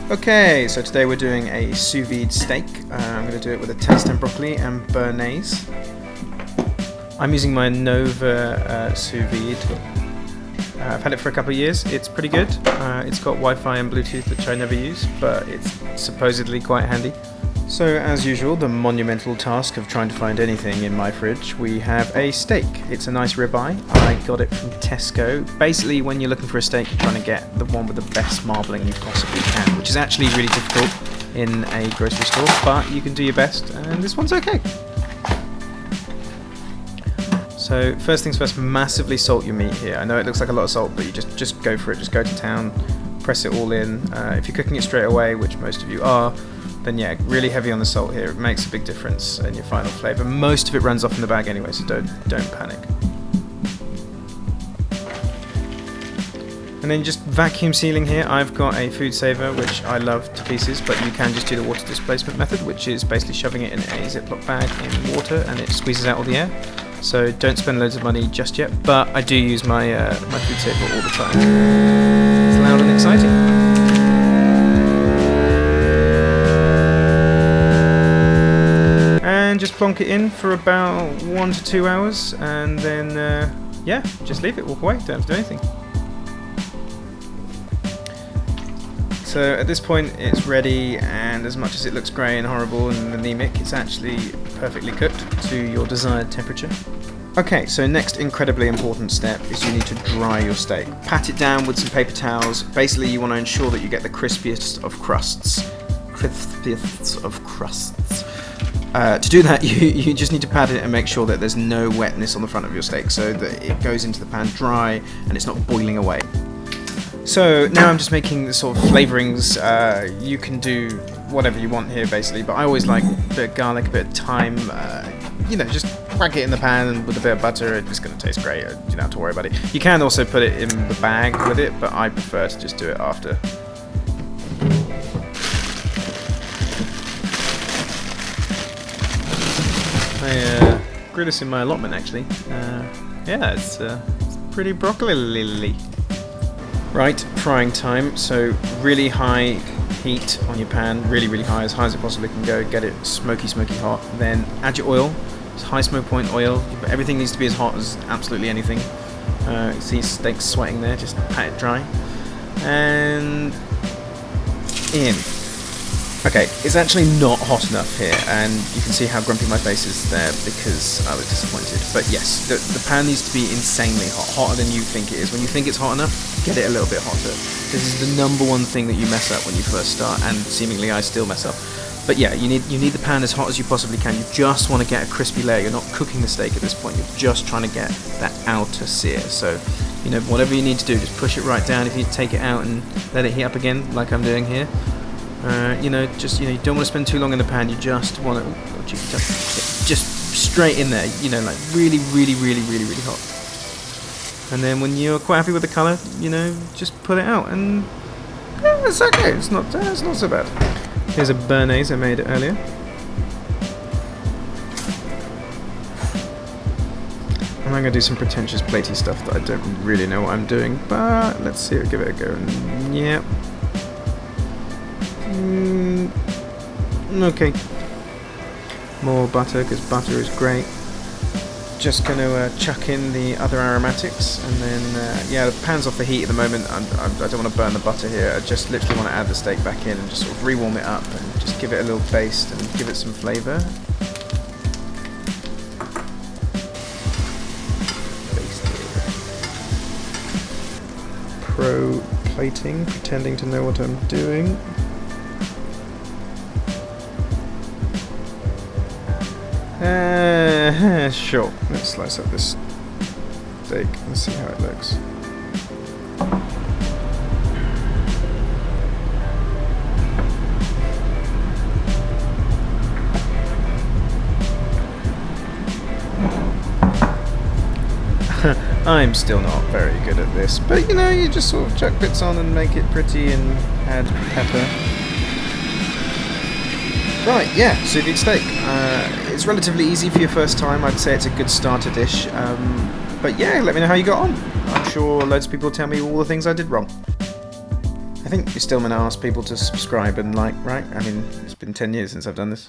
Okay, so today we're doing a sous vide steak. I'm going to do it with a Talistan broccoli and béarnaise. I'm using my Anova sous vide. I've had it for a couple of years. It's pretty good. It's got Wi-Fi and Bluetooth, which I never use, but it's supposedly quite handy. So as usual, the monumental task of trying to find anything in my fridge, we have a steak. It's a nice ribeye. I got it from Tesco. Basically, when you're looking for a steak, you're trying to get the one with the best marbling you possibly can, which is actually really difficult in a grocery store, but you can do your best, and this one's okay. So first things first, massively salt your meat here. I know it looks like a lot of salt, but you just go for it. Just go to town, press it all in. If you're cooking it straight away, which most of you are, then yeah, really heavy on the salt here. It makes a big difference in your final flavour. Most of it runs off in the bag anyway, so don't panic. And then just vacuum sealing here. I've got a food saver, which I love to pieces, but you can just do the water displacement method, which is basically shoving it in a Ziploc bag in water and it squeezes out all the air. So don't spend loads of money just yet, but I do use my my food saver all the time. It's loud and exciting. And just plonk it in for about 1 to 2 hours, and then yeah, just leave it, walk away, don't have to do anything. So at this point it's ready, and as much as it looks grey and horrible and anemic, it's actually perfectly cooked to your desired temperature. Okay, so next incredibly important step is you need to dry your steak. Pat it down with some paper towels. Basically you want to ensure that you get the crispiest of crusts. To do that, you just need to pat it and make sure that there's no wetness on the front of your steak, so that it goes into the pan dry and it's not boiling away. So now I'm just making the sort of flavourings. You can do whatever you want here basically, but I always like a bit of garlic, a bit of thyme, you know, just whack it in the pan with a bit of butter. It's going to taste great, you don't have to worry about it. You can also put it in the bag with it, but I prefer to just do it after. I grew this in my allotment actually. Yeah, it's pretty broccoli-ly. Right, frying time. So really high heat on your pan, really high, as high as it possibly can go. Get it smoky hot. Then add your oil. It's high smoke point oil. Everything needs to be as hot as absolutely anything. See steaks sweating there, just pat it dry. And in. Okay, it's actually not hot enough here, and you can see how grumpy my face is there because I was disappointed. But yes, the pan needs to be insanely hot, hotter than you think it is. When you think it's hot enough, get it a little bit hotter. This is the number one thing that you mess up when you first start, and seemingly I still mess up. But yeah, you need the pan as hot as you possibly can. You just want to get a crispy layer. You're not cooking the steak at this point. You're just trying to get that outer sear. So, you know, whatever you need to do, just push it right down. If you take it out and let it heat up again, like I'm doing here. You know, you don't want to spend too long in the pan. You just want to, just straight in there. You know, like really hot. And then when you're quite happy with the colour, you know, just put it out, and yeah, it's okay. It's not so bad. Here's a béarnaise I made earlier. And I'm going to do some pretentious platey stuff that I don't really know what I'm doing, but let's see. I'll give it a go. Yeah. Okay. More butter, because butter is great. Just going to chuck in the other aromatics, and then yeah, the pan's off the heat at the moment. I don't want to burn the butter here. I just literally want to add the steak back in and just sort of rewarm it up and just give it a little baste and give it some flavour. Pro plating, pretending to know what I'm doing. Sure, let's slice up this steak and see how it looks. I'm still not very good at this, but you know, you just sort of chuck bits on and make it pretty and add pepper. Right, yeah, sous vide steak. It's relatively easy for your first time. I'd say it's a good starter dish. But yeah, let me know how you got on. I'm sure loads of people will tell me all the things I did wrong. I think you're still going to ask people to subscribe and like, right? I mean, it's been 10 years since I've done this.